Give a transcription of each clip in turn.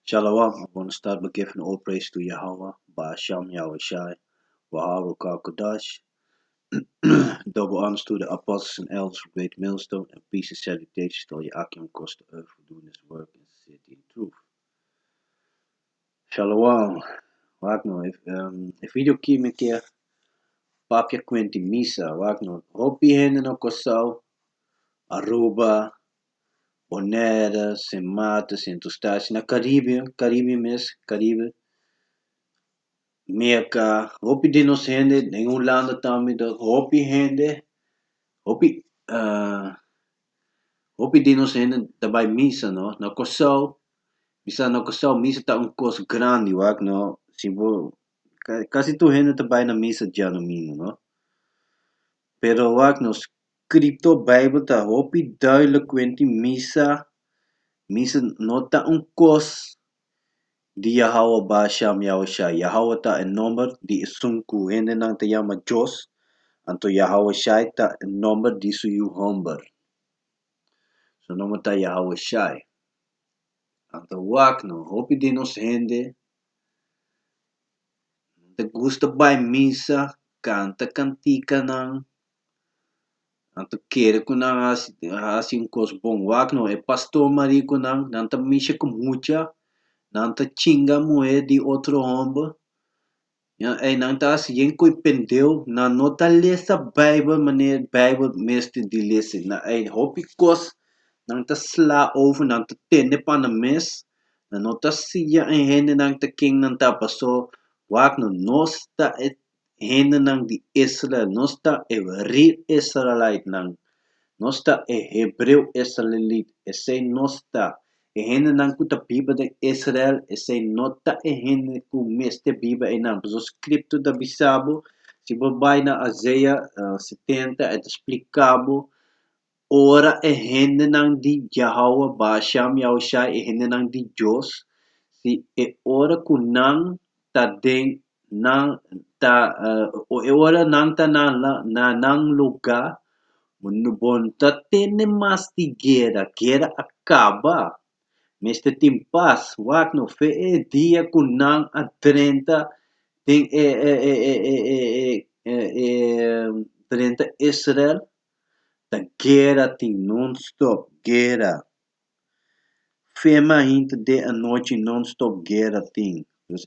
Shalom, I'm going to start by giving all praise to Yahawah, bahasham, Yahawashi, Waharuka Kodash. Double honors to the apostles and elders of Great Millstone, and peace and salutations to all Yakim across the earth for doing this work in sincerity and truth. Shalom, Wagner, if video aqui me quer papia quenti misa, Wagner, hopi hende no Kosovo, Aruba, Onera, Sematas, Entustados, na Caribe mesmo, Caribe. Meca, hopi de nos hende, nenhum lado também da hopi hende, hopi, hopi de nos hende dabai misa, no, na Kosovo, misa tá coisa grande, wak, no, simbo, quase tu hende dabai na misa já no mínimo, no, pero wak, no, scripto Bible tá hopi duidelijk quenti misa não tá coisa di Yahawah bahasham Yahawashi. Yahawah tá number di isunku hende nang tayama Diyos. Anto Yahawashi ta number di suyu humber. So nomor ta Yahawashi. Anto wak no, hopi di nos hende. Te gusta by misa, canta cantica nang. Anto kere ko nang asin kos bom wak no, e pastor mari ko nang, nanta misha kumucha, nanta chinga moe di outro humber. Nang taas yen ko'y pendeu na nota lesa Bible meneer Bible meeste die lezen na hopi kos nang ta sla over nang ta tende pan de mes na nota siya en hende nang ta king nang ta paso wak no nosta et hende nang di Israel nosta e real Israelite nang nosta e Hebreu Israelite e sei nosta e hende nang kuta biba de Israel e sei nota e hende ku meste biba e nang so scripto da bisabo si babai na Azeia 70 et explicabo ora e hende nang di Yahawah bahasham Yahawashi e hende nang di Diyos si e ora ku nang ta den nang ta e ora nang ta na nang lugar Menubon tatene mas di guerra acaba. Meste timpas, wak no fe e dia kunang a 30 tem 30 Israel, da guerra tem non-stop guerra. Fema hinta de a noite non-stop guerra tem. Dus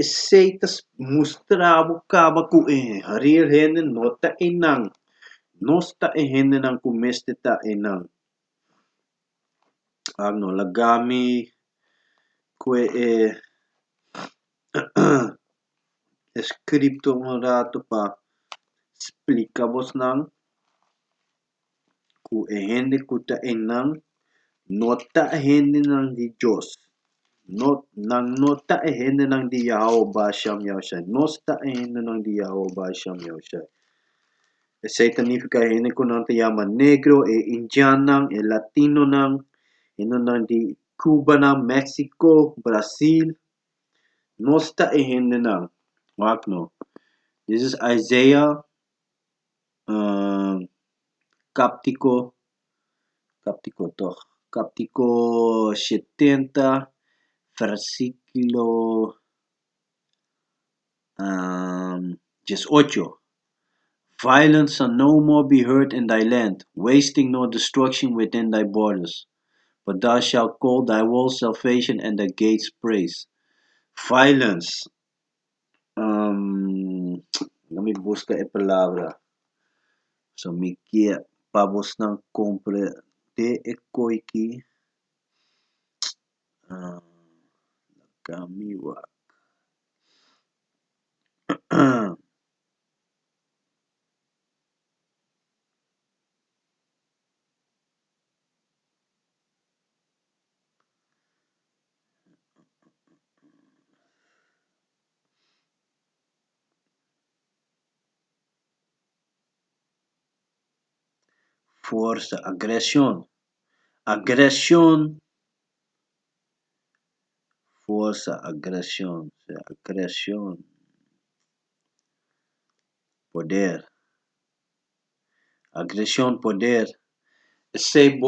sei tas mostravo kaba ku harir hene nota inang. Nosta e hende nang kumeste ta e nang ano lagami kwe scripto un rato pa explicamos nang ku e hende kuta e nang nota e hende nang di Diyos nang nota e hende nang di Yahawah bahasham Yahawashi nosta e hende nang di Yahawah bahasham Yahawashi e significa hende ko nang tayama negro e indian nang e latino nang ino nang di Cuba nang Mexico Brazil nosta e hende nang wak no this is Isaiah Captico toch Captico 70 versículo 18 Violence shall no more be heard in thy land, wasting nor destruction within thy borders. But thou shalt call thy walls salvation and thy gates praise. Violence. Let me busca a palavra. So me quer para você não compreender e coiki. Kamiwa. Força, agressão. Agressão. Força, agressão. Agressão. Poder. Agressão, poder. Sei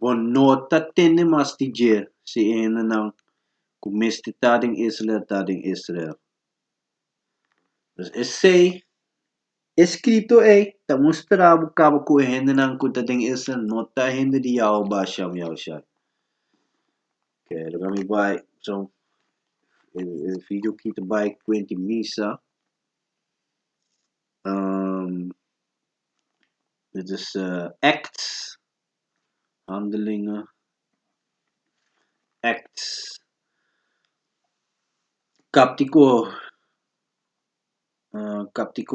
Bonota tene mastiger si ene nang kumesti tading Israel. Dus essay escrito ta mostrava cabo ku hende nang ku tading Israel nota hende di Yahawah bahasham Yahawashi. Okay, dan gaan we bij zo'n video kita bij Quinty Misa. Dit is acts, handelingen, acts, capítulo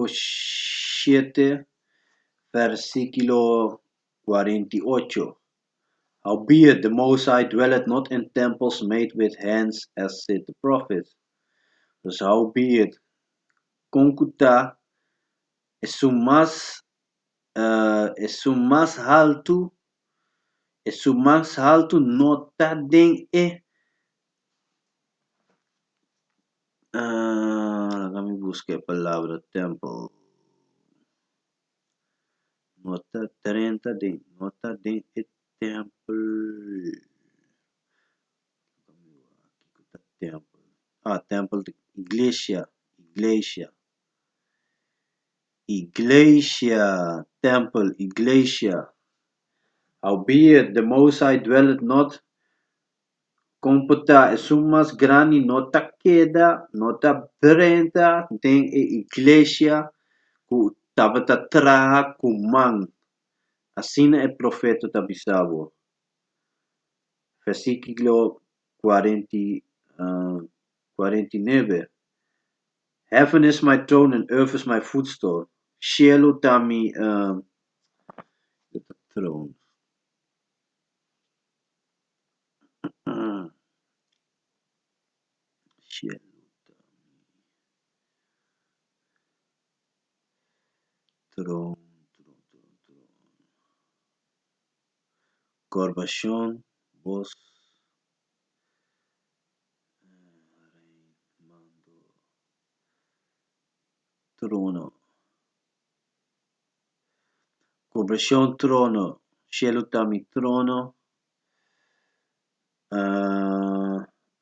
7, versículo 48. Howbeit the Most High dwelleth not in temples made with hands, as said the prophets. Dus howbeit, concuta es su más alto nota den déjame buscar palabra temple. Nota 30 de temple. Temple de iglesia, temple, iglesia. Howbeit the Most High dwelleth not, computa es más grande, nota queda, nota 30 den iglesia, ku tabata traha kumang. Assim é profeta tabisabo. Versículo 49. Heaven is my throne and earth is my footstool. Cielo tami throne. Cielo throne. Corbachón, voz. Trono. Corbachón, trono. Cielo tami trono.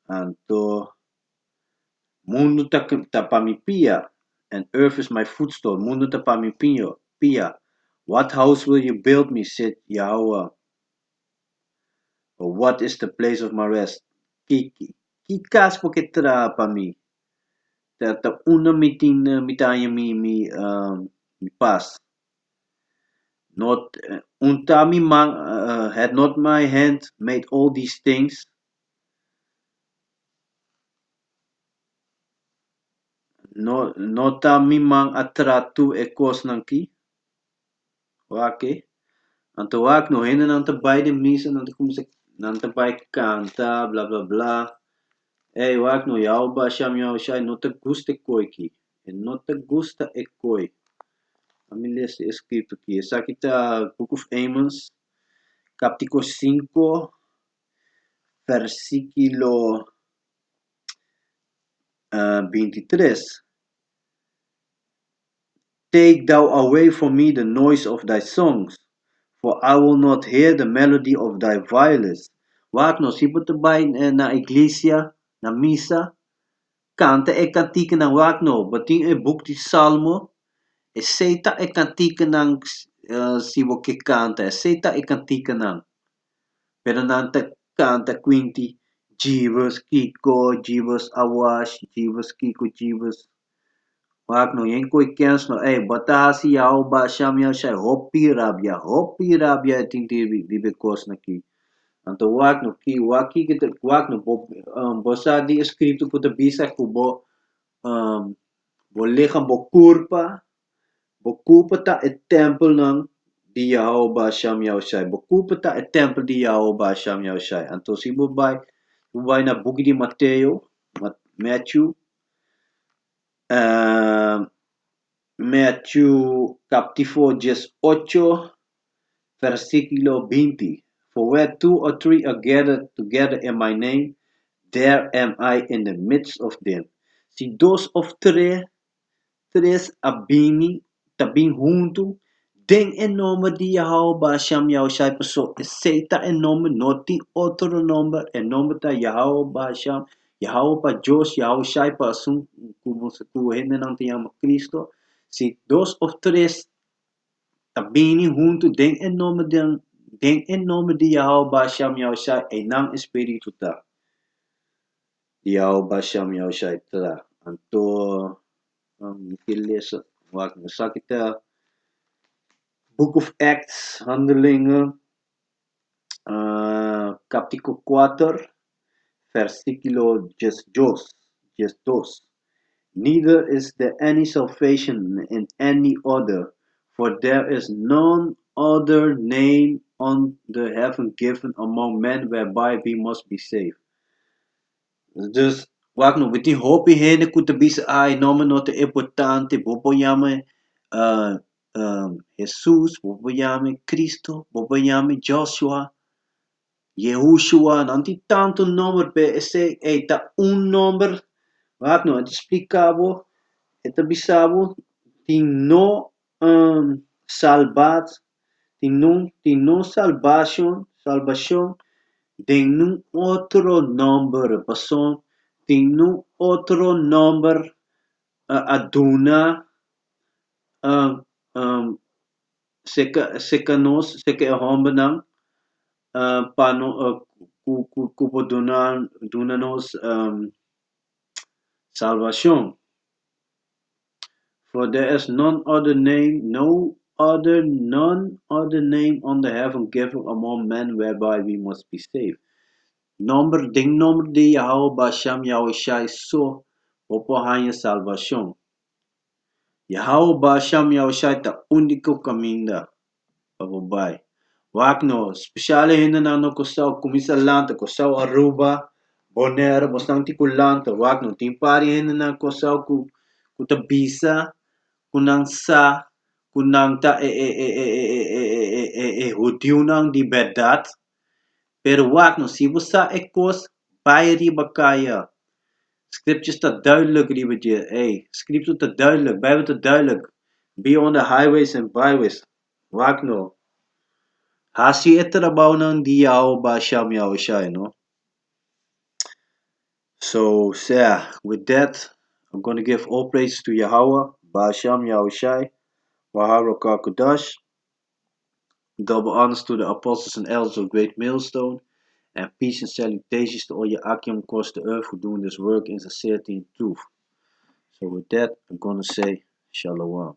Anto. Mundo tapami pia. And earth is my footstool. Mundo tapami pia. What house will you build me, said Yahawah? Or what is the place of my rest? Kikas porque tra pa mi. Ta una mitanya mi pas. Not untami man had not my hand made all these things. Nota mi man atratu e kos nanki. Wake. Anto wak no henen anta beide misa nanta kumse nanta bai canta bla bla bla. Ei wak no Yahawah bahasham Yahawashi no te gusta koi ki. E no te gusta e koi. Vamos ler esse escrito aqui. Esse aqui está Book of Amos, capítulo 5, versículo 23. Take thou away from me the noise of thy songs, for I will not hear the melody of thy violets. Wat no, si puto ba na iglesia, na misa, canta e cantica ng wak no, bating e book di salmo, e seita e cantica ng sibo que canta, e seita e cantica ng. Pero nanta canta quinti, Jesus Kiko, Jesus Awash, Jesus Kiko, Jesus. Wak no, yen koi kens no, batasi Yahawah bahasham Yahawashi, hopi rabia, tinti di kos na ki. Anto wak no, waki kita, wak no, bosa di escrito ko bisa ko bo lichaam bokupa ta e tempel ng di Yahawah bahasham Yahawashi. Bokupa ta e tempel di Yahawah bahasham Yahawashi. Anto si bubay na buki di Matthew, Matthew capítulo 18, versículo 20. For where 2 or 3 are gathered together in my name, there am I in the midst of them. Si dos of tres abini tabing junto, Den en nome di Yahawah bahasham Yahawashi paso seita en nome noti otro nombre en nome ta Yahawah bahasham Yahawah pa Dios Yahawashi pa asum como se tu hende nang te llama Cristo. Si dos o tres tabini junto den en nome di Yahawah bahasham Yahawashi e nang espiritu ta. Yahawah bahasham Yahawashi ta. Anto lezen wat we zakita Book of Acts, Handelingen, capítulo 4, versículo 2. Neither is there any salvation in any other, for there is none other name under heaven given among men whereby we must be saved. Dus, wag no, with the hope hene kutabisa ay nome no te importante, boboyame, Jesus, boboyame Cristo, boboyame Joshua, Yahushua, nanti tanto nombre pe ese, eta un nombre, wag no, het explicabo, het bisabo, ti no salvat, ti no salvación, de ningún otro nombre, pasó, de ningún otro nombre, aduna, um, um, seka hombenang, pano, kupo dunanos, salvación. For there is none other name under heaven given among men whereby we must be saved. Nombre de Yahawah bahasham Yahawashi so popo hanya salvación. Yahawah bahasham Yahawashi ta único caminho pababai. Wakno, speciale hinda na no kosaw kumisalanta kosaw Aruba, Bonaire, bastante kulanta, wakno, timpari hinda na kosaw kutabisa, kunang sa, kunang ta hudiunang di bedat, pero wakno, si busa ekos, bayri bakaya. Scripture staat duidelijk, lievertje. Hey, scripture staat duidelijk, Bijbel staat duidelijk. Be on the highways and byways. Wakno. Hasi etrabaw ng di Yahawah bahasham Yahawashi, no? So, yeah, with that, I'm going to give all praise to Yahawah bahasham Yahawashi, Waharaka Kudash. Double honors to the apostles and elders of Great Millstone. And peace and salutations to all your Akim across the earth who doing this work in sincerity and truth. So with that, I'm going to say Shalom.